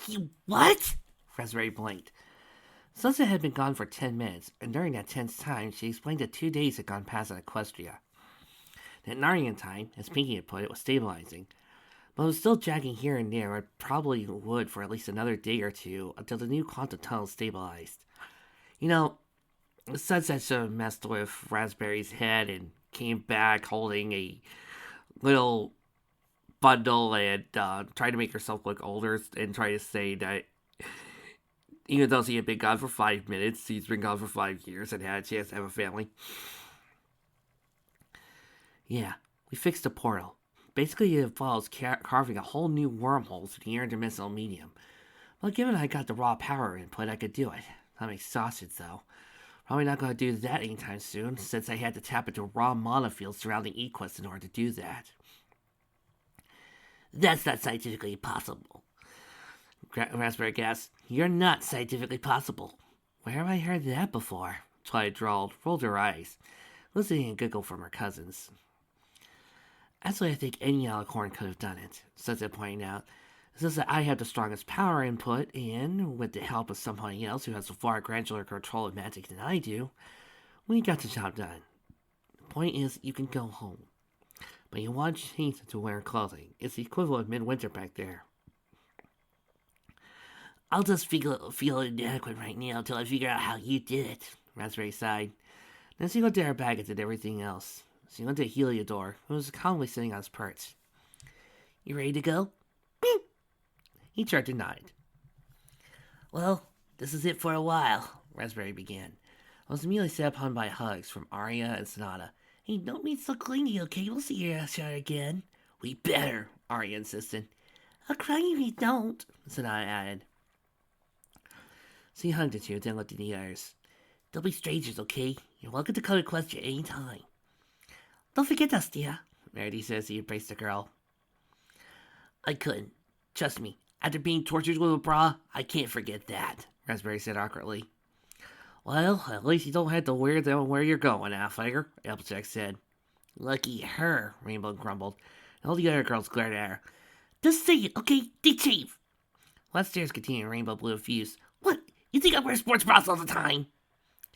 You what? Raspberry blinked. Sunset had been gone for 10 minutes, and during that tense time, she explained that 2 days had gone past at Equestria. That Narnian time, as Pinky had put it, was stabilizing, but it was still jagging here and there, and probably would for at least another day or two until the new quantum tunnel stabilized. You know, Sunset sort of messed with Raspberry's head and came back holding a little bundle and tried to make herself look older and try to say that even though she had been gone for 5 minutes, she's been gone for 5 years and had a chance to have a family. Yeah, we fixed the portal. Basically, it involves carving a whole new wormhole through the interdimensional medium. Well, given I got the raw power input, I could do it. I'm exhausted, though. Probably not going to do that anytime soon, since I had to tap into raw mana fields surrounding Equus in order to do that. That's not scientifically possible. Raspberry gasped. You're not scientifically possible. Where have I heard that before? Twilight drawled, rolled her eyes, listening and giggled from her cousins. Actually, I think any alicorn could have done it, Sunset pointed out. It's just that I have the strongest power input, and with the help of somebody else who has a far granular control of magic than I do, we got the job done. The point is, you can go home. But you want to change to wear clothing. It's the equivalent of midwinter back there. I'll just feel inadequate right now until I figure out how you did it, Raspberry sighed. Then she looked at her bag and did everything else. She looked at Heliodor, who was calmly sitting on his perch. You ready to go? Beep. He turned to nod. Well, this is it for a while, Raspberry began. I was immediately set upon by hugs from Arya and Sonata. Hey, don't be so clingy, okay? We'll see you again. We better, Arya insisted. I'll cry if you don't, Sonata added. She hugged the two, then looked at the others. Don't be strangers, okay? You're welcome to come to question any time. Don't forget us, dear, Meredith says he embraced the girl. I couldn't. Trust me. After being tortured with a bra, I can't forget that, Raspberry said awkwardly. Well, at least you don't have to wear them where you're going, Alfire, Applejack said. Lucky her, Rainbow grumbled, and all the other girls glared at her. Just say it, okay? The chief. Well, stairs continued, Rainbow blew a fuse. What? You think I wear sports bras all the time?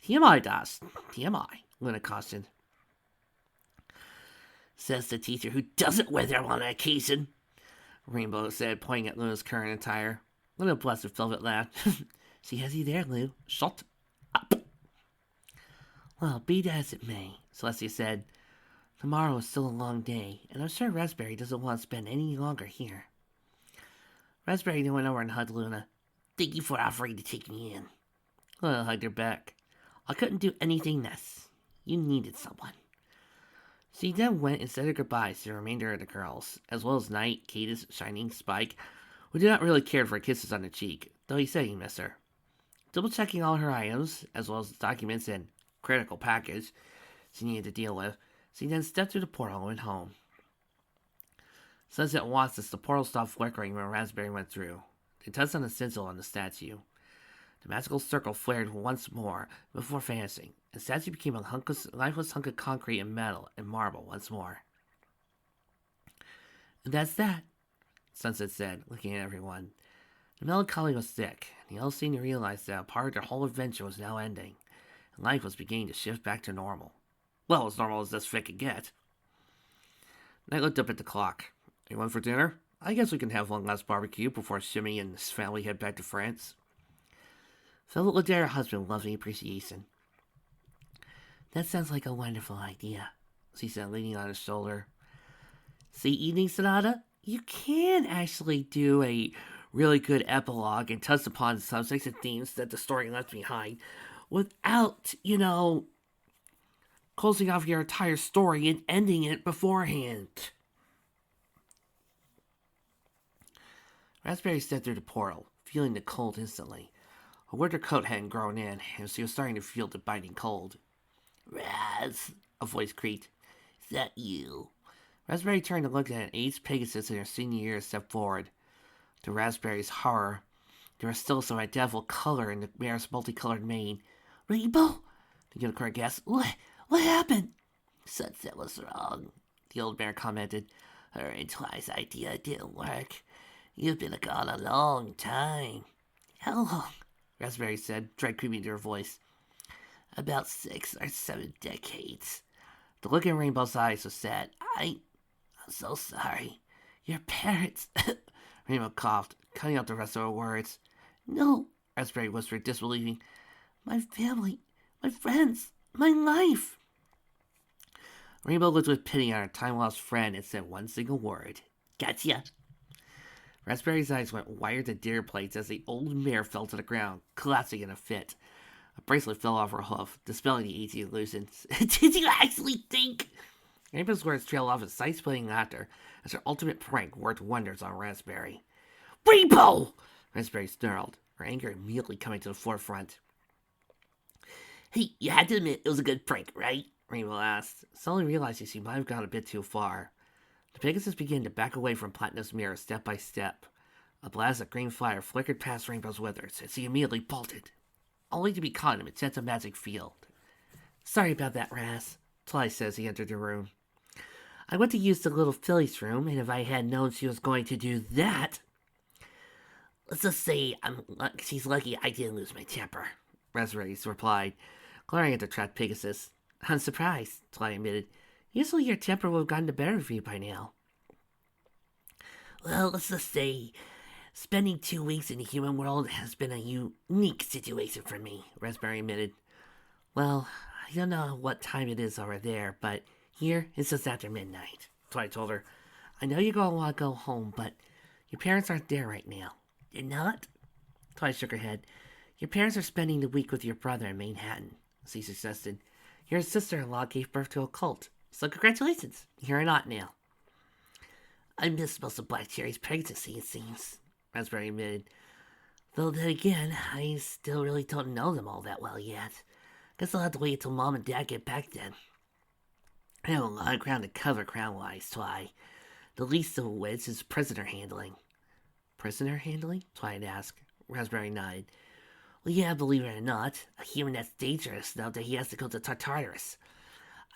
TMI, Das. TMI, Luna cautioned. Says the teacher who doesn't wear them on occasion, Rainbow said, pointing at Luna's current attire. Luna blushed with velvet laugh. She has you there, Lou. Shut up. Well, be that as it may, Celestia said. Tomorrow is still a long day, and I'm sure Raspberry doesn't want to spend any longer here. Raspberry then went over and hugged Luna. Thank you for offering to take me in. Luna hugged her back. I couldn't do anything less. You needed someone. She then went and said her goodbyes to the remainder of the girls, as well as Knight, Cadis, Shining, Spike, who did not really care for kisses on the cheek, though he said he missed her. Double-checking all her items, as well as the documents and critical package she needed to deal with, she then stepped through the portal and went home. Sunset watched as the portal stopped flickering when Raspberry went through. They touched on the sigil on the statue. The magical circle flared once more before vanishing, and the statue became a lifeless hunk of concrete and metal and marble once more. And that's that, Sunset said, looking at everyone. The melancholy was thick, and they all seemed to realize that a part of their whole adventure was now ending, and life was beginning to shift back to normal. Well, as normal as this fit could get. Knight looked up at the clock. Anyone for dinner? I guess we can have one last barbecue before Shimmy and his family head back to France. Velvet looked at her husband with loving appreciation. That sounds like a wonderful idea, she said, leaning on his shoulder. See, Evening Sonata? You can actually do a really good epilogue and touch upon the subjects and themes that the story left behind without, closing off your entire story and ending it beforehand. Raspberry stepped through the portal, feeling the cold instantly. Her winter coat hadn't grown in, and she was starting to feel the biting cold. Raz, a voice creaked. Is that you? Raspberry turned and looked at an aged Pegasus in her senior year stepped forward. To Raspberry's horror, there was still some identical color in the mare's multicolored mane. Rainbow? The unicorn gasped. What happened? Sunset was wrong, the old mare commented. Her and Twi's idea didn't work. You've been gone a long time. How long? Raspberry said, dread creeping to her voice. About 6 or 7 decades. The look in Rainbow's eyes was sad. I'm so sorry. Your parents. Rainbow coughed, cutting out the rest of her words. No, Raspberry whispered, disbelieving. My family, my friends, my life. Rainbow looked with pity on her time-lost friend and said one single word. Gotcha. Raspberry's eyes went wide to deer plates as the old mare fell to the ground, collapsing in a fit. A bracelet fell off her hoof, dispelling the easy illusions. Did you actually think? Rainbow's words trailed off in sight-splitting laughter as her ultimate prank worked wonders on Raspberry. Rainbow! Raspberry snarled, her anger immediately coming to the forefront. Hey, you had to admit it was a good prank, right? Rainbow asked, suddenly realizing she might have gone a bit too far. The Pegasus began to back away from Platinum's mirror step by step. A blast of green fire flickered past Rainbow's withers as he immediately bolted, only to be caught in a intense magic field. Sorry about that, Raz, Tly said as he entered the room. I went to use the little filly's room, and if I had known she was going to do that... Let's just say she's lucky I didn't lose my temper, Raspberry replied, glaring at the trapped Pegasus. I'm surprised, Tly admitted. Usually your temper would have gotten the better of you by now. Well, let's just say spending 2 weeks in the human world has been a unique situation for me, Raspberry admitted. Well, I don't know what time it is over there, but here it's just after midnight, Tly told her. I know you're going to want to go home, but your parents aren't there right now. They're not? Tly shook her head. Your parents are spending the week with your brother in Manhattan, she suggested. Your sister-in-law gave birth to a colt, so congratulations, you're an aunt now. I miss most of Black Cherry's pregnancy, it seems, Raspberry admitted. Though then again, I still really don't know them all that well yet. Guess I'll have to wait until Mom and Dad get back then. I have a lot of ground to cover crown-wise, Twy. The least of which is prisoner handling. Prisoner handling? Twy asked. Raspberry nodded. Well, yeah, believe it or not, a human that's dangerous now that he has to go to Tartarus.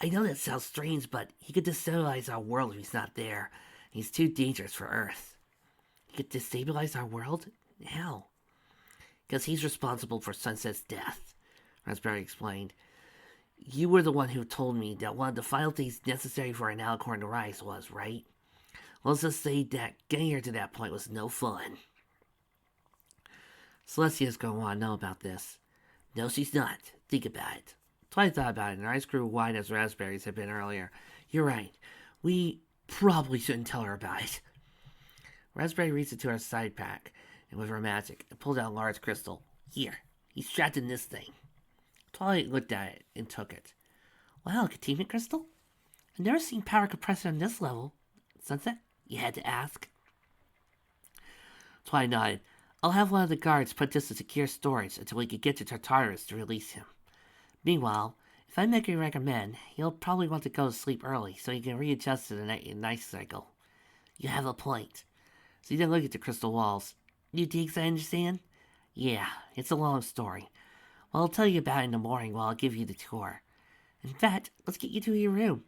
I know that sounds strange, but he could destabilize our world if he's not there. He's too dangerous for Earth. He could destabilize our world? How? Because he's responsible for Sunset's death, Raspberry explained. You were the one who told me that one of the final things necessary for an alicorn to rise was, right? Let's just say that getting her to that point was no fun. Celestia's going to want to know about this. No, she's not. Think about it. Twy thought about it, and her eyes grew wide as Raspberry's had been earlier. You're right. We probably shouldn't tell her about it. Raspberry reached into her side pack, and with her magic, and pulled out a large crystal. Here, he's strapped in this thing. Twilight looked at it and took it. Wow, a containment crystal? I've never seen power compressor on this level. Sunset, you had to ask. Twilight nodded. I'll have one of the guards put this in secure storage until we can get to Tartarus to release him. Meanwhile, if I make you recommend, you'll probably want to go to sleep early so you can readjust to the night cycle. You have a point. So you then look at the crystal walls. New digs, I understand? Yeah, it's a long story. Well, I'll tell you about it in the morning while I'll give you the tour. In fact, let's get you to your room.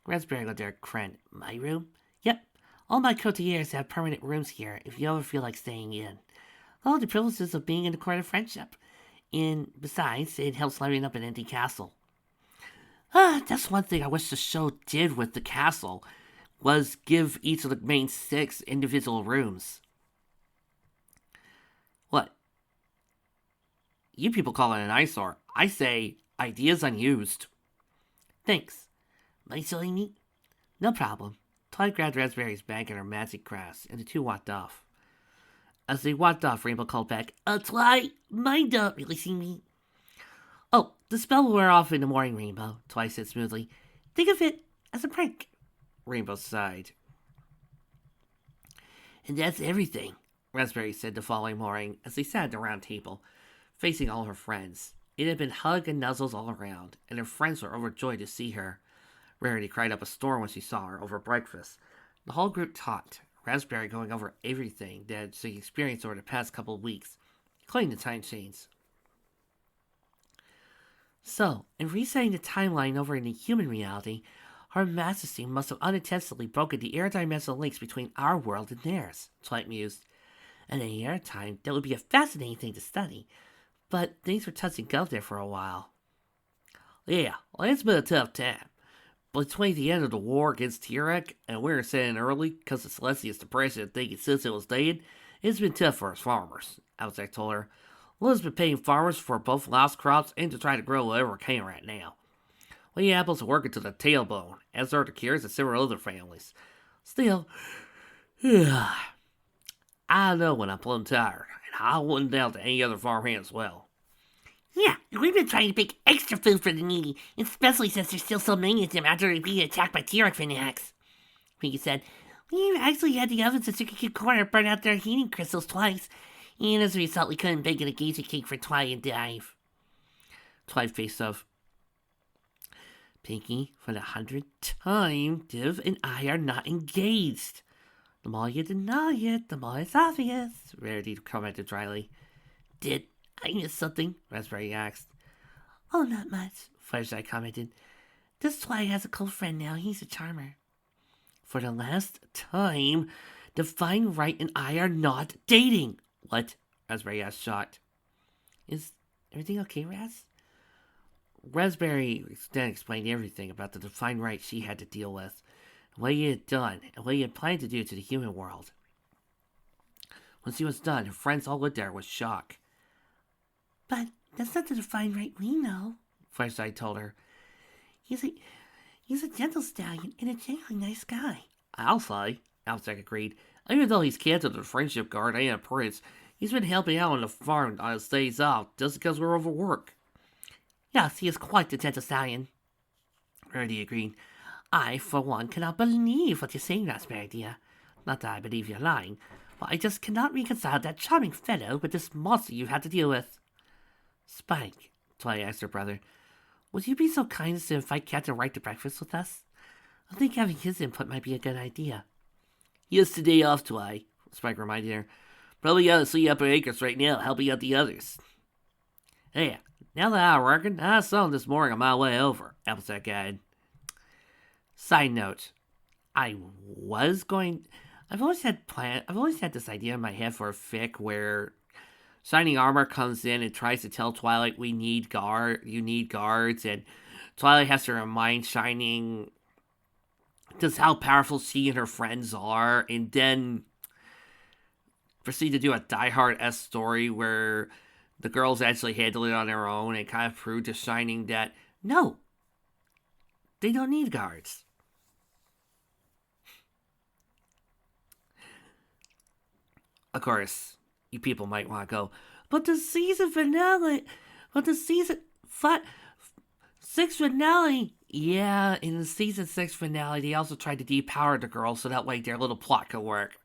Raspberry looked at her friend. My room? Yep. All my courtiers have permanent rooms here if you ever feel like staying in. All the privileges of being in the court of friendship. And besides, it helps lighting up an empty castle. That's one thing I wish the show did with the castle, was give each of the main 6 individual rooms. What? You people call it an eyesore. I say, ideas unused. Thanks. Am I silly me? No problem. Tly grabbed Raspberry's bag and her magic grass, and the two walked off. As they walked off, Rainbow called back, Tly, mind up, releasing me. Oh, the spell will wear off in the morning, Rainbow, Tly said smoothly. Think of it as a prank. Rainbow sighed. And that's everything, Raspberry said the following morning as they sat at the round table, facing all her friends. It had been hug and nuzzles all around, and her friends were overjoyed to see her. Rarity cried up a storm when she saw her over breakfast. The whole group talked, Raspberry going over everything that she experienced over the past couple of weeks, including the time chains. So, in resetting the timeline over in the human reality, Her majesty must have unintentionally broken the interdimensional links between our world and theirs, Twilight mused. And in your time, that would be a fascinating thing to study. But things were touch and go there for a while. Yeah, well, it's been a tough time. Between the end of the war against Tirek and we were sending early because of Celestia's depression and thinking since it was dead, it's been tough for us farmers, Alzak told her. Liz been paying farmers for both lost crops and to try to grow whatever can right now. We apples are working to the tailbone, as are the Cures and several other families. Still, I know when I'm plumb tired, and I wouldn't doubt that any other farmhand as well. Yeah, we've been trying to make extra food for the needy, especially since there's still so many of them after being attacked by T-Rex fanatics. Pinky said, we've actually had the ovens at Sugar Cube Corner burn out their heating crystals twice, and as a result we couldn't bake an engagement cake for Twilight and Dive. Twilight faced off. Pinky, for the 100th time, Div and I are not engaged. The more you deny it, the more it's obvious, Rarity commented dryly. Did I miss something? Raspberry asked. Oh, not much, Fluttershy commented. This Twilight has a cool friend now. He's a charmer. For the last time, Divine Right and I are not dating. What? Raspberry asked, shocked. Is everything okay, Raz? Raspberry then explained everything about the Divine Right she had to deal with, what he had done, and what he had planned to do to the human world. When she was done, her friends all looked at her with shock. But that's not the Divine Right we know, Fluttershy told her. He's a gentle stallion and a genuinely nice guy. I'll say, Alzak agreed. Even though he's canceled the friendship guard and a prince, he's been helping out on the farm on his days off just because we're overworked. Yes, he is quite the gentle stallion, Rarity agreed. I, for one, cannot believe what you're saying, Raspberry dear. Not that I believe you're lying, but I just cannot reconcile that charming fellow with this monster you've had to deal with. Spike, Twilight asked her brother, would you be so kind as to invite Captain Wright to breakfast with us? I think having his input might be a good idea. He has today off, Twilight, Spike reminded her. Probably out asleep up at Acres right now, helping out the others. Yeah, now that I reckon, I saw him this morning on my way over, Applejack added. Side note, I've always had this idea in my head for a fic where Shining Armor comes in and tries to tell Twilight you need guards, and Twilight has to remind Shining just how powerful she and her friends are, and then proceed to do a Die Hard-esque story where the girls actually handle it on their own and kind of prove to Shining that, no, they don't need guards. Of course, you people might want to go, but the season 6 finale. Yeah, in the season 6 finale, they also tried to depower the girls so that way their little plot could work.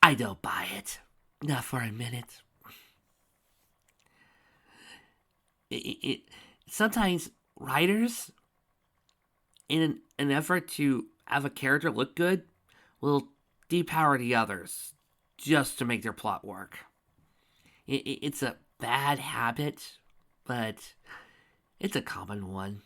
I don't buy it. Not for a minute. Sometimes writers, in an effort to have a character look good, will depower the others just to make their plot work. It's a bad habit, but it's a common one.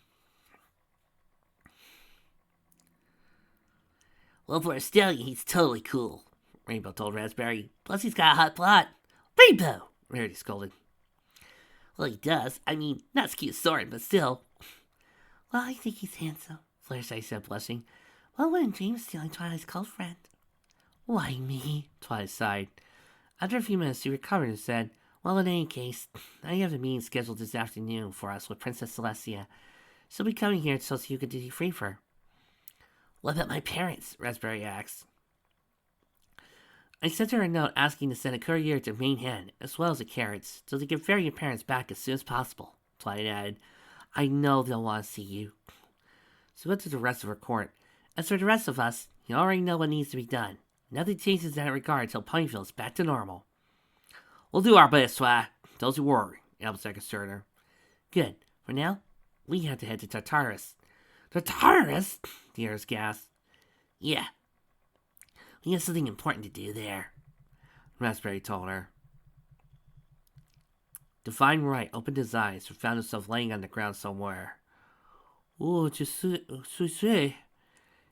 Well, for a stallion, he's totally cool, Rainbow told Raspberry. Plus, he's got a hot plot. Rainbow! Rarity scolded. Well, he does. I mean, not Skeet Soren, but still. Well, I think he's handsome, Fluttershy said, blushing. Well, wouldn't James stealing Twilight's cult friend? Why me? Twilight sighed. After a few minutes, she recovered and said, well, in any case, I have a meeting scheduled this afternoon for us with Princess Celestia. She'll be coming here so you can debrief her. What about my parents? Raspberry asked. I sent her a note asking to send a courier to Mainhand, as well as the carrots, so they can ferry your parents back as soon as possible, Twilight added. I know they'll want to see you. She went to the rest of her court. As for the rest of us, you already know what needs to be done. Nothing changes in that regard until Ponyville is back to normal. We'll do our best, Twilight. Don't you worry, Applejack assured her. Good. For now, we have to head to Tartarus. Tartarus? The heiress gasped. Yeah. We have something important to do there, Raspberry told her. Divine Right opened his eyes and found himself laying on the ground somewhere. Oh, say,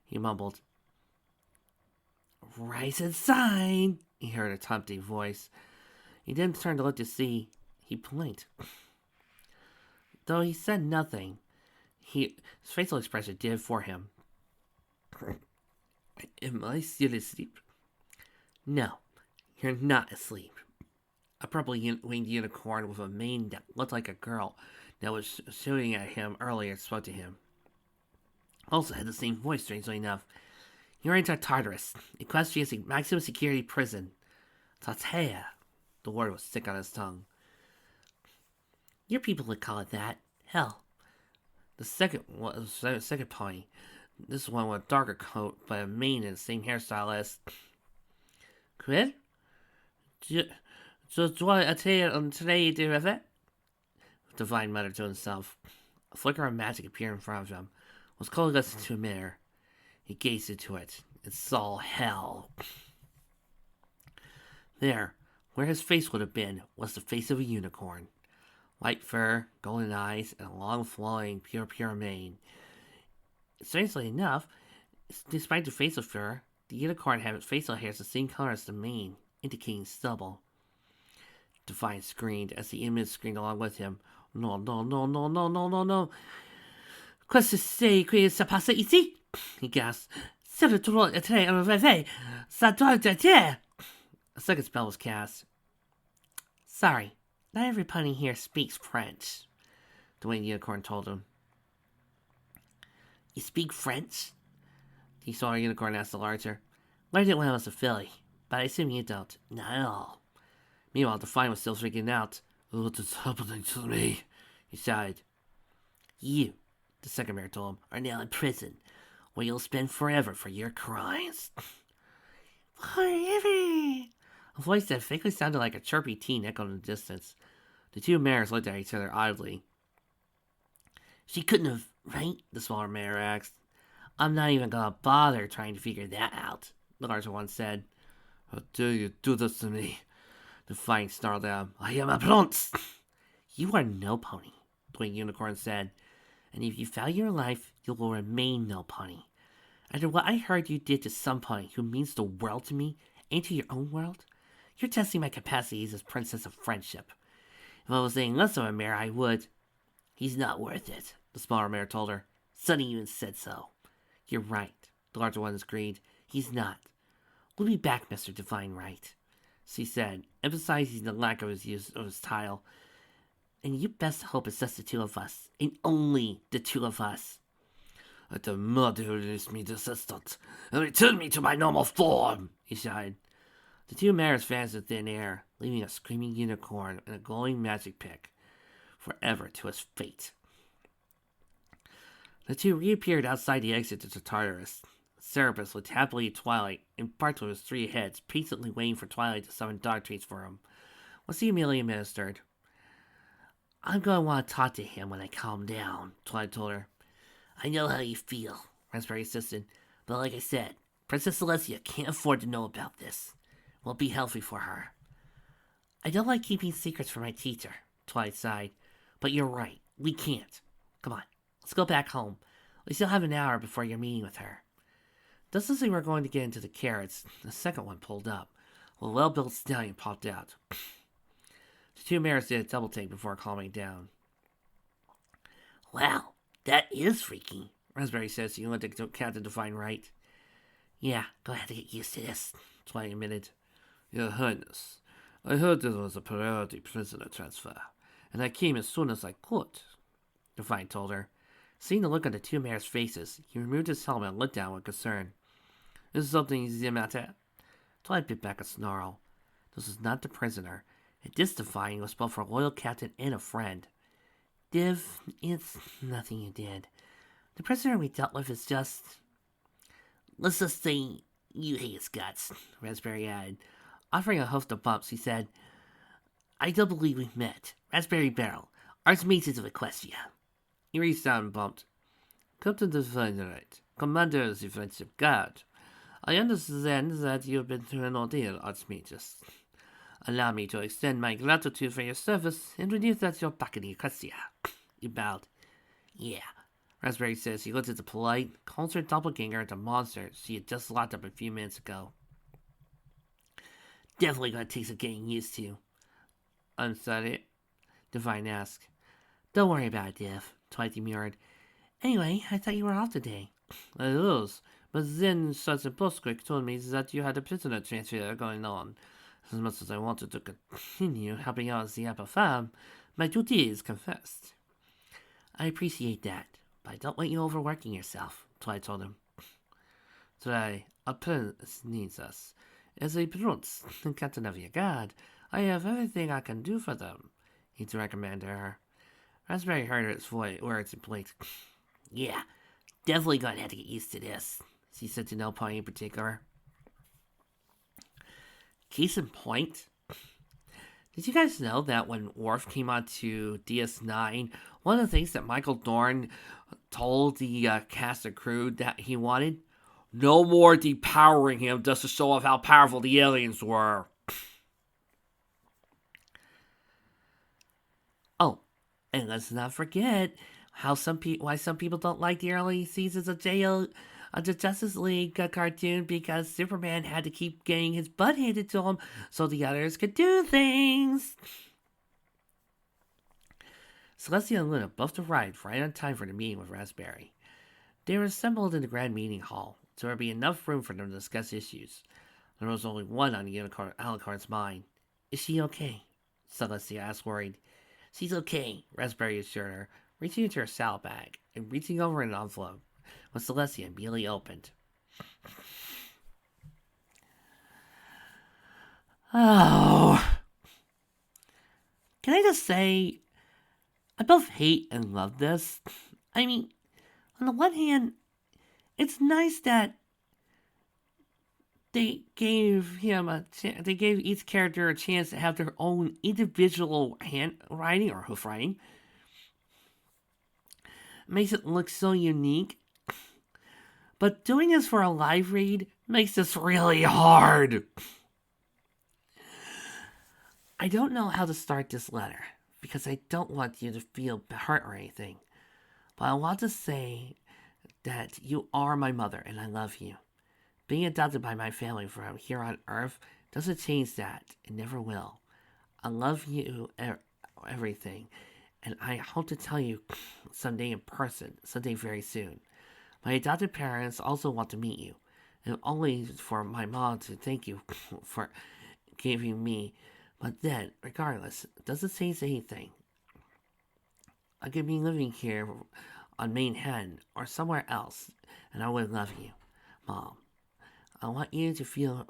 he mumbled. Rise and sign, he heard a tempting voice. He then turned to look to see. He blinked. Though he said nothing, his facial expression did for him. Am I still asleep? No, you're not asleep. A purple-winged unicorn with a mane that looked like a girl that was shooting at him earlier spoke to him. Also had the same voice, strangely enough. You're in Tartarus, Equestria's maximum security prison. Tatea. The word was thick on his tongue. Your people would call it that. Hell. The second pony. This one with a darker coat, but a mane and the same hairstyle as... Quid? Just what I tell you on today, do with it? Divine muttered to himself. A flicker of magic appeared in front of him. It was coalesced into a mirror. He gazed into it and saw hell. There, where his face would have been, was the face of a unicorn. White fur, golden eyes, and a long flowing, pure mane. Strangely enough, despite the facial fur, the unicorn had facial hairs the same color as the mane, indicating stubble. Divine screamed as the image screamed along with him. No. Qu'est-ce que c'est que ça passe ici? He gasped. C'est le tour de très réveil. Ça doit être. A second spell was cast. Sorry, not every pony here speaks French, the winged unicorn told him. You speak French? He saw a unicorn ask the larger. Learned it when I was a filly, but I assume you don't. Not at all. Meanwhile, Define was still freaking out. What is happening to me? He sighed. You, the second mayor told him, are now in prison, where you'll spend forever for your crimes. Forever! A voice that vaguely sounded like a chirpy teen echoed in the distance. The two mayors looked at each other oddly. She couldn't have, right? The smaller mayor asked. I'm not even gonna bother trying to figure that out, the larger one said. How dare you do this to me? Defiant snarled out. I am a prince! You are no pony, the winged unicorn said. And if you value your life, you will remain no pony. After what I heard you did to some pony who means the world to me and to your own world, you're testing my capacities as princess of friendship. If I was saying less of a mayor, I would. He's not worth it, the smaller mayor told her. Sonny even said so. You're right, the larger one agreed. He's not. We'll be back, Mr. Divine Right, she said, emphasizing the lack of his use of his tile. And you best hope it's just the two of us, and only the two of us. I demand you release me this instant, and return me to my normal form, he shouted. The two mayors vanished in thin air, leaving a screaming unicorn and a glowing magic pick, forever to his fate. The two reappeared outside the exit to Tartarus. Cerberus looked happily at Twilight, and barked with his three heads, patiently waiting for Twilight to summon dog treats for him. Once he immediately administered. I'm going to want to talk to him when I calm down, Twilight told her. I know how you feel, Raspberry insisted, but like I said, Princess Celestia can't afford to know about this. It won't be healthy for her. I don't like keeping secrets from my teacher, Twilight sighed, but you're right, we can't. Come on, let's go back home. We still have an hour before your meeting with her. Just as they were going to get into the carriage, the second one pulled up. A well-built stallion popped out. The two mayors did a double take before calming down. Wow, that is freaky, Raspberry says as he went to Captain Divine Right. Yeah, gonna have to get used to this, Twilight admitted. Your Highness, I heard there was a priority prisoner transfer, and I came as soon as I could, Divine told her. Seeing the look on the two mayors' faces, he removed his helmet and looked down with concern. Is something the matter? Twilight bit back a snarl. This was not the prisoner, and this Divine was both a loyal captain and a friend. Div, it's nothing you did. The prisoner we dealt with is just... Let's just say you hate his guts, Raspberry added. Offering a host of bumps, he said, I don't believe we've met. Raspberry Barrel, Archmages of Equestria. He reached out and bumped. Captain Divine Right, Commander of the Friendship Guard. I understand that you have been through an ordeal, Archmages. Allow me to extend my gratitude for your service and renew that you're back in Equestria. He bowed. Yeah, Raspberry says he looked at the polite, cultured doppelganger at the monster she had just locked up a few minutes ago. Definitely gonna take some getting used to. Unsaid it. Divine asked. Don't worry about it, Div, Twilight demurred. Anyway, I thought you were off today. I was, but then Sergeant Bosquick told me that you had a prisoner transfer going on. As much as I wanted to continue helping out as the Apple Fam, my duty is confessed. I appreciate that, but I don't want you overworking yourself, Twilight told him. Today, a prince needs us. As a prince and captain of your guard, I have everything I can do for them, he recommended her. Raspberry heard its words and blinked. Yeah, definitely gonna have to get used to this, she said to no point in particular. Case in point, did you guys know that when Worf came onto DS9, one of the things that Michael Dorn told the cast and crew that he wanted? No more depowering him just to show off how powerful the aliens were. Oh, and let's not forget why some people don't like the early seasons of the Justice League cartoon, because Superman had to keep getting his butt handed to him so the others could do things. Celestia and Luna both arrived right on time for the meeting with Raspberry. They were assembled in the grand meeting hall, so there would be enough room for them to discuss issues. There was only one on Alucard's mind. Is she okay? Celestia asked, worried. She's okay, Raspberry assured her, reaching into her saddle bag and reaching over an envelope, which Celestia immediately opened. Oh. Can I just say, I both hate and love this. I mean, on the one hand, it's nice that they gave each character a chance to have their own individual handwriting or hoof writing. Makes it look so unique. But doing this for a live read makes this really hard. I don't know how to start this letter, because I don't want you to feel hurt or anything. But I want to say that you are my mother and I love you. Being adopted by my family from here on Earth doesn't change that. It never will. I love you, everything. And I hope to tell you someday in person, someday very soon. My adopted parents also want to meet you. And only for my mom to thank you for giving me. But then, regardless, it doesn't change anything. I could be living here on Manhattan or somewhere else, and I would love you, Mom. I want you to feel.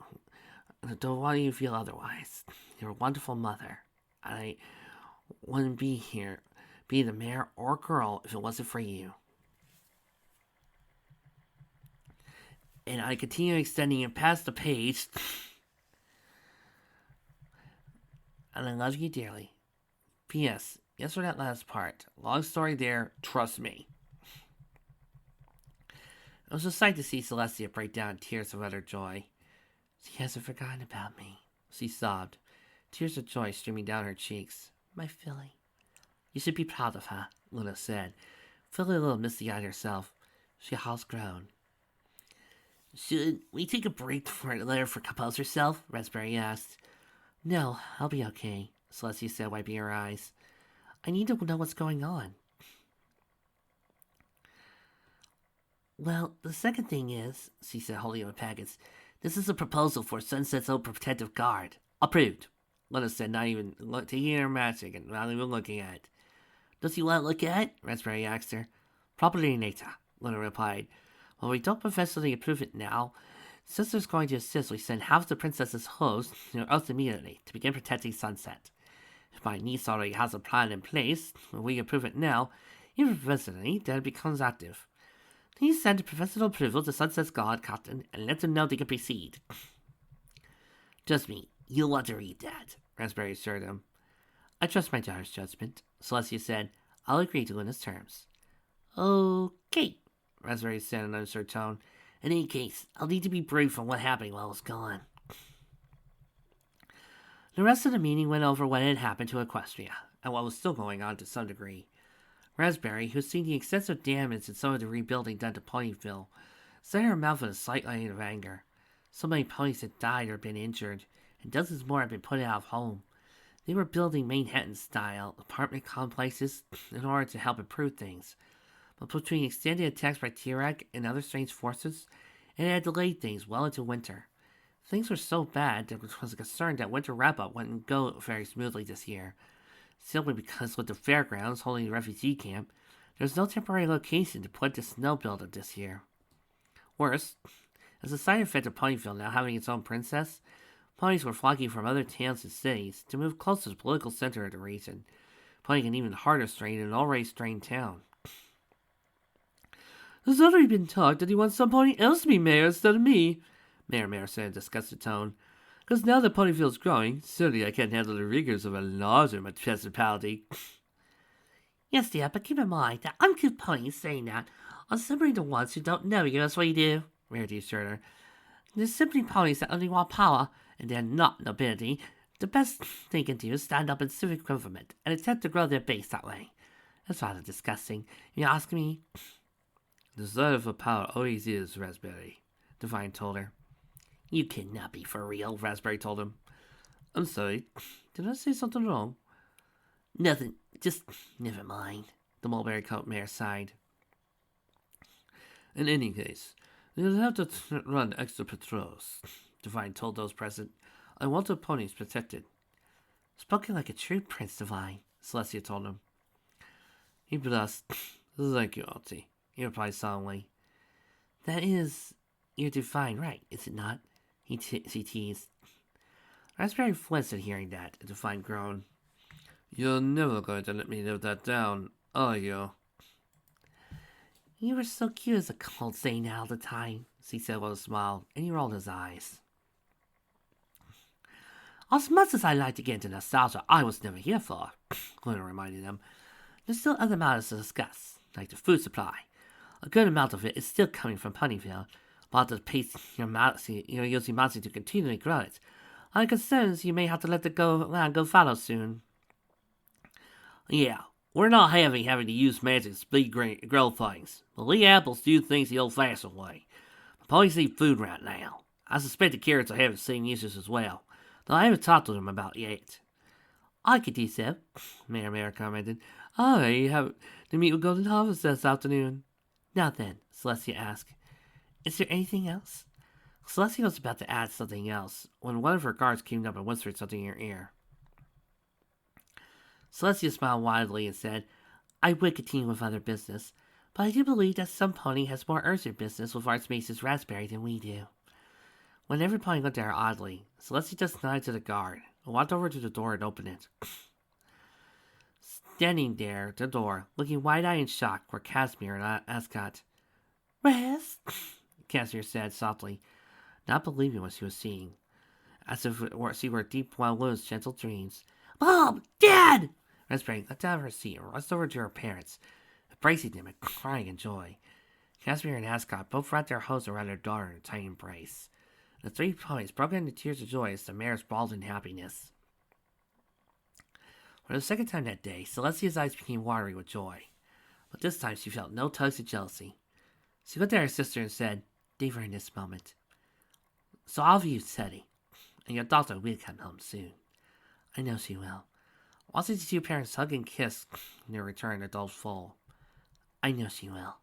Don't want you to feel otherwise. You're a wonderful mother. I wouldn't be here, be the mayor or girl, if it wasn't for you. And I continue extending it past the page. And I love you dearly. P.S. Yes for that last part. Long story there, trust me. It was a sight to see Celestia break down in tears of utter joy. She hasn't forgotten about me, she sobbed, tears of joy streaming down her cheeks. My filly. You should be proud of her, Luna said, feeling a little misty-eyed herself. She has grown. Should we take a break for a letter for compose herself? Raspberry asked. No, I'll be okay, Celestia said, wiping her eyes. I need to know what's going on. Well, the second thing is, she said, holding up a package, this is a proposal for Sunset's own protective guard. Approved, Luna said, not even taking her magic and not even looking at it. Does you want to look at it? Raspberry asked her. Property data, Luna replied. Well, we don't professionally approve it now. Sister's going to insist we send half the princess's host to Earth immediately to begin protecting Sunset. If my niece already has a plan in place, when we approve it now, even professionally, then it becomes active. Please send professional approval to Sunset's guard captain and let them know they can proceed. Trust me, you'll want to read that, Raspberry assured him. I trust my daughter's judgment, Celestia said. I'll agree to Luna's terms. Okay, Raspberry said in an uncertain tone. In any case, I'll need to be brief on what happened while I was gone. The rest of the meeting went over what had happened to Equestria, and what was still going on to some degree. Raspberry, who's seen the extensive damage and some of the rebuilding done to Ponyville, set her mouth with a slight line of anger. So many ponies had died or been injured, and dozens more had been put out of home. They were building Manhattan-style apartment complexes in order to help improve things. But between extended attacks by T-Rex and other strange forces, it had delayed things well into winter. Things were so bad there was a concern that winter wrap-up wouldn't go very smoothly this year, simply because with the fairgrounds holding the refugee camp, there was no temporary location to put the snow buildup this year. Worse, as a side effect of Ponyville now having its own princess, ponies were flocking from other towns and cities to move close to the political center of the region, putting an even harder strain in an already strained town. There's already been talk that he wants some pony else to be mayor instead of me, Mayor Mare said in a disgusted tone. Because now that Ponyville's growing, certainly I can't handle the rigors of a larger municipality. Yes, dear, but keep in mind that uncouth ponies saying that are simply the ones who don't know you. That's what you do, Rarity assured her. They're simply ponies that only want power, and they're not nobility. The best they can do is stand up in civic government and attempt to grow their base that way. That's rather disgusting, you ask me. The desire of power always is, Raspberry, Divine told her. You cannot be for real, Raspberry told him. I'm sorry. Did I say something wrong? Nothing. Just never mind. The mulberry coat mare sighed. In any case, you'll have to run extra patrols, Divine told those present. I want the ponies protected. Spoken like a true prince, Divine, Celestia told him. He blushed. Thank you, Auntie, he replied solemnly. That is your Divine right, is it not? She teased. Raspberry flinched at hearing that, a Divine groaned. You're never going to let me live that down, are you? You were so cute as a cold saying all the time, she said with a smile, and he rolled his eyes. As much as I like to get into nostalgia, I was never here for, Luna reminded him. There's still other matters to discuss, like the food supply. A good amount of it is still coming from Ponyville, but the pace you're using Moxie to continually grow it. I'm concerned you may have to let the go fallow soon. Yeah, we're not having to use magic to speed grow things. The Lee apples do things the old-fashioned way. The ponies need food right now. I suspect the carrots will have the same uses as well, though I haven't talked to them about it yet. I could do so, Mayor Mare commented. I have to meet with Golden Harvest this afternoon. Now then, Celestia asked, is there anything else? Celestia was about to add something else when one of her guards came up and whispered something in her ear. Celestia smiled widely and said, I would continue with other business, but I do believe that some pony has more urgent business with Archmage's Raspberry than we do. When every pony looked at her oddly, Celestia just nodded to the guard and walked over to the door and opened it. Standing there at the door, looking wide-eyed in shock, were Casimir and Ascot. Raz? Casimir said softly, not believing what she was seeing, as if she were deep while Lou's gentle dreams. Mom! Dad! Raspberry leapt out of her seat and rushed over to her parents, embracing them and crying in joy. Casimir and Ascot both wrapped their hose around their daughter in a tight embrace. The three ponies broke into tears of joy as the mares bawled in happiness. For the second time that day, Celestia's eyes became watery with joy, but this time she felt no tugs of jealousy. She looked at her sister and said, "Leave her in this moment. So I'll leave you, Teddy, and your daughter will come home soon. I know she will." Watching the two parents hug and kiss in their return, adult full. I know she will.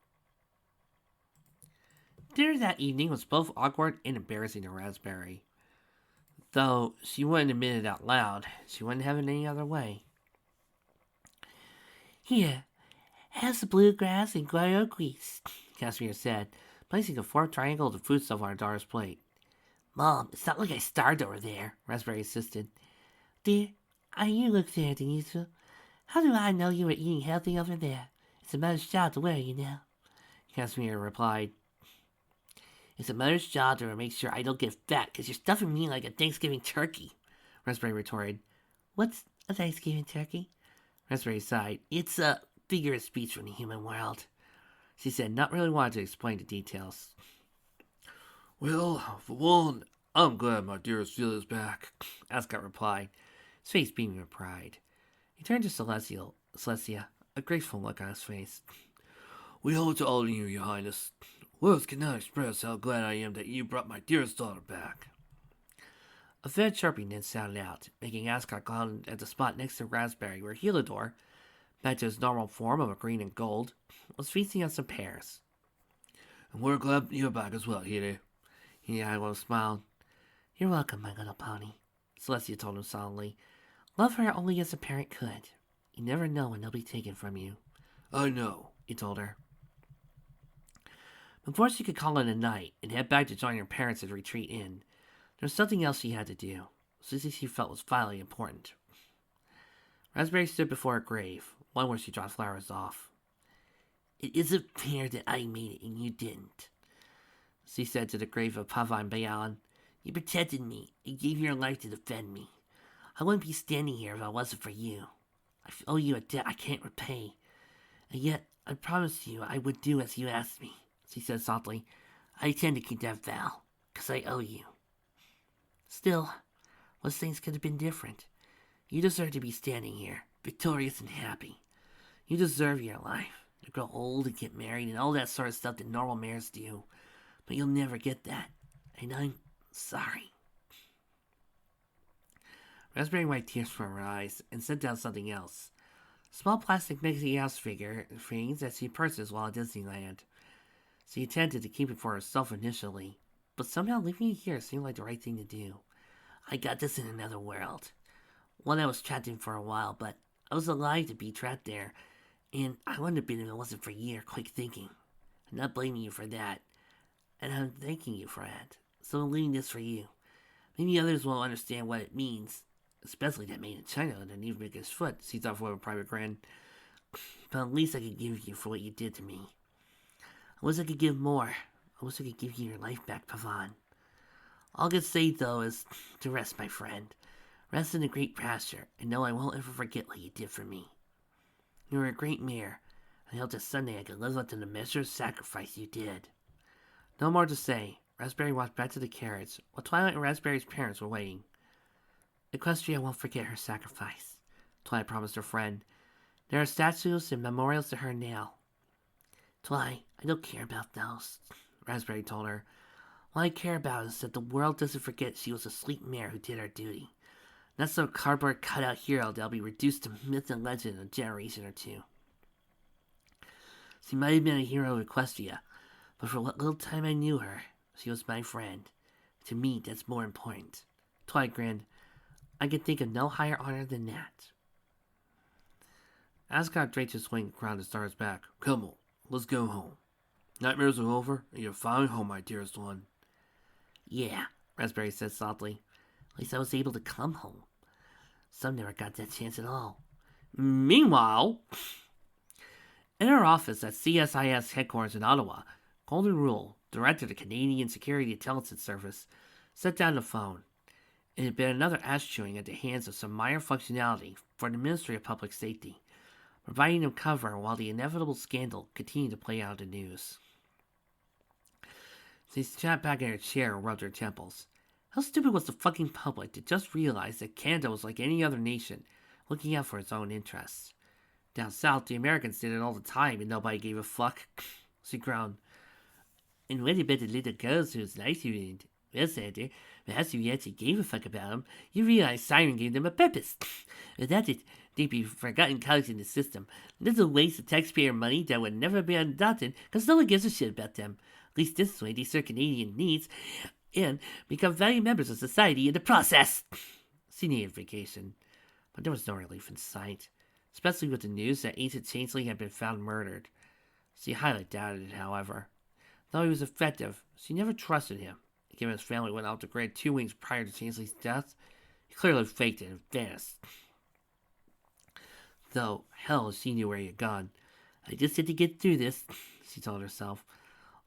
Dinner that evening was both awkward and embarrassing to Raspberry. Though she wouldn't admit it out loud, she wouldn't have it any other way. Here, have the bluegrass and guayao grease, Casimir said, placing a forked triangle of the foodstuff on her daughter's plate. Mom, it's not like I starved over there, Raspberry insisted. Dear, you look there, than usual. How do I know you were eating healthy over there? It's a mother's job to worry, you know, Casimir replied. It's a mother's job to make sure I don't get fat because you're stuffing me like a Thanksgiving turkey, Raspberry retorted. What's a Thanksgiving turkey? Raspberry sighed. It's a figure of speech from the human world, she said, not really wanting to explain the details. Well, for one, I'm glad my dearest Phil is back, Ascot replied, his face beaming with pride. He turned to Celestia. a grateful look on his face. We owe it to all of you, Your Highness. Words cannot express how glad I am that you brought my dearest daughter back. A faint chirping then sounded out, making Ascot glance at the spot next to Raspberry where Heliodor, back to his normal form of a green and gold, was feasting on some pears. And we're glad you're back as well, Heli. He added with a smile. You're welcome, my little pony, Celestia told him solemnly. Love her only as a parent could. You never know when they'll be taken from you. I know, he told her. Before she could call it a night and head back to join her parents at the retreat inn, there was something else she had to do, something she felt was vitally important. Raspberry stood before a grave, one where she dropped flowers off. It isn't fair that I made it and you didn't, she said to the grave of Pavan Bayan. You protected me and gave your life to defend me. I wouldn't be standing here if it wasn't for you. I owe you a debt I can't repay. And yet, I promised you I would do as you asked me, she said softly. I intend to keep that vow, because I owe you. Still, most things could have been different. You deserve to be standing here, victorious and happy. You deserve your life, to grow old and get married and all that sort of stuff that normal mares do. But you'll never get that, and I'm sorry. Raspberry wiped tears from her eyes and set down something else. Small plastic Mickey Mouse figurines that she purchased while at Disneyland. She intended to keep it for herself initially, but somehow leaving it here seemed like the right thing to do. I got this in another world. One I was trapped in for a while, but I was alive to be trapped there, and I wouldn't have been if it wasn't for your quick thinking. I'm not blaming you for that, and I'm thanking you for that. So I'm leaving this for you. Maybe others won't understand what it means, especially that made in China and even make his foot, she thought with a private grin. But at least I could give you for what you did to me. I wish I could give more. I wish I could give you your life back, Pavan. All I can say, though, is to rest, my friend. Rest in the great pasture, and know I won't ever forget what you did for me. You were a great mare. I hope that someday I can live up to the measure of sacrifice you did. No more to say. Raspberry walked back to the carriage, while Twilight and Raspberry's parents were waiting. Equestria won't forget her sacrifice, Twilight promised her friend. There are statues and memorials to her now. Twilight, I don't care about those, Raspberry told her. All I care about is that the world doesn't forget she was a sleek mare who did her duty. Not some cardboard cutout hero that'll be reduced to myth and legend in a generation or two. She might have been a hero of Equestria, but for what little time I knew her, she was my friend. To me, that's more important. Twilight grinned. I can think of no higher honor than that. Ascot draped his wing around his daughter's back. Come on, let's go home. Nightmares are over, and you're finally home, my dearest one. Yeah, Raspberry said softly. At least I was able to come home. Some never got that chance at all. Meanwhile, in her office at CSIS headquarters in Ottawa, Golden Rule, director of the Canadian Security Intelligence Service, set down the phone. It had been another ass-chewing at the hands of some minor functionality for the Ministry of Public Safety, providing them cover while the inevitable scandal continued to play out in the news. She sat back in her chair and rubbed her temples. How stupid was the fucking public to just realize that Canada was like any other nation, looking out for its own interests? Down south, the Americans did it all the time and nobody gave a fuck. She groaned. And what about the little girls whose lives you ruined? Well, Sandra, perhaps if you actually gave a fuck about them, you realize Siren gave them a purpose. Without it, they'd be forgotten college in the system. Little waste of taxpayer money that would never be adopted because no one gives a shit about them. At least this way they serve Canadian needs and become valued members of society in the process. She needed vacation, but there was no relief in sight, especially with the news that Ancient Changeling had been found murdered. She highly doubted it, however. Though he was effective, she never trusted him. Given his family went off the grid 2 weeks prior to Changeling's death, he clearly faked it and vanished. Though, hell, she knew where he had gone. I just had to get through this, she told herself.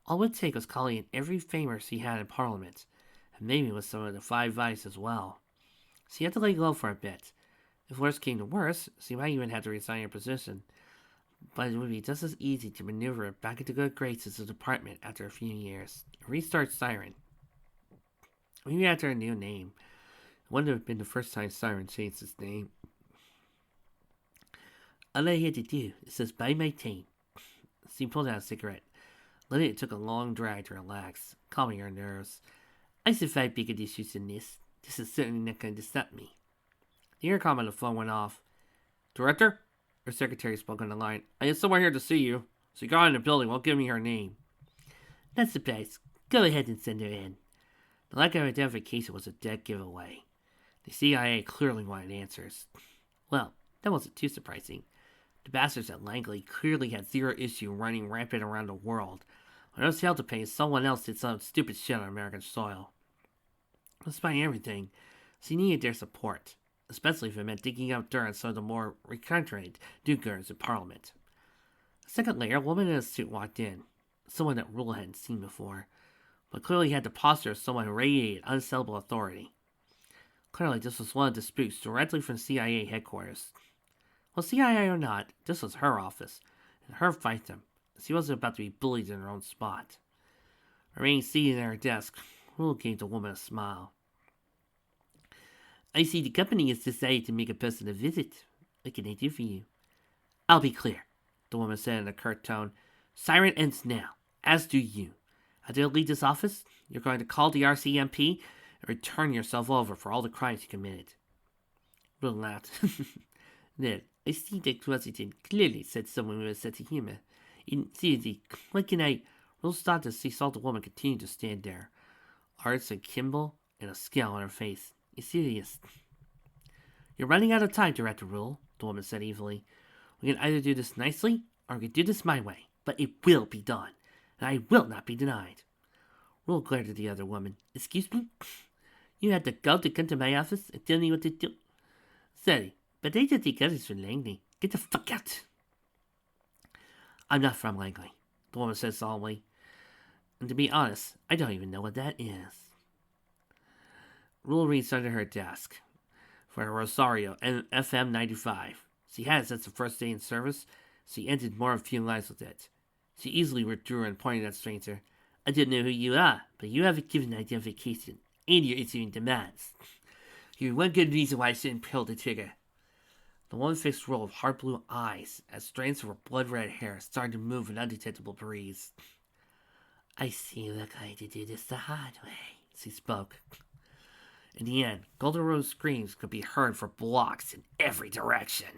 All it would take was calling in every famer she had in Parliament, and maybe with some of the Five Vice as well. She had to lay low for a bit. If worse came to worse, she might even have to resign her position. But it would be just as easy to maneuver it back into good graces of the department after a few years. Restart Siren. Maybe after a new name. It wouldn't have been the first time Siren changed its name. All I had to do is just buy my time. She pulled out a cigarette. Lydia took a long drag to relax, calming her nerves. I survived bigger issues than this. This is certainly not going to stop me. The intercom on the phone went off. Director? Her secretary spoke on the line. I have someone here to see you. She got in the building, won't give me her name. Not surprised. Go ahead and send her in. The lack of identification was a dead giveaway. The CIA clearly wanted answers. Well, that wasn't too surprising. The bastards at Langley clearly had zero issue running rampant around the world. When those held to pay, someone else did some stupid shit on American soil. Despite everything, she needed their support, especially if it meant digging up dirt on some of the more recalcitrant do-gooders in Parliament. A second later, a woman in a suit walked in, someone that Rule hadn't seen before, but clearly had the posture of someone who radiated unassailable authority. Clearly, this was one of the disputes directly from CIA headquarters. Well, CIA or not, this was her office, and her fiefdom. She wasn't about to be bullied in her own spot. Remaining seated at her desk, Rule gave the woman a smile. I see the company has decided to make a personal visit. What can I do for you? I'll be clear, the woman said in a curt tone. Siren ends now, as do you. After you leave this office, you're going to call the RCMP and return yourself over for all the crimes you committed. Rule laughed. Well, I see the president clearly said someone with a sense of humor. Seriously, what can I... Rule stopped as she saw the woman continue to stand there, arts and Kimball, and a scowl on her face. You're serious? You're running out of time, Director Rule, the woman said evilly. We can either do this nicely, or we can do this my way, but it will be done, and I will not be denied. Rule glared at the other woman. Excuse me? You had the gall to come to my office and tell me what to do? Sorry, but I don't think others from Langley. Get the fuck out! I'm not from Langley, the woman said solemnly. And to be honest, I don't even know what that is. Rule reached under her desk for a Rosario and FM 95. She had it since the first day in service. She ended more than a few lines with it. She easily withdrew and pointed at the stranger. I don't know who you are, but you haven't given identification, and you're issuing demands. You're one good reason why I shouldn't pull the trigger. The woman fixed Rule with hard blue eyes as strands of her blood-red hair started to move in undetectable breeze. I see we're going to do this the hard way, she spoke. In the end, Golden Rose screams could be heard for blocks in every direction.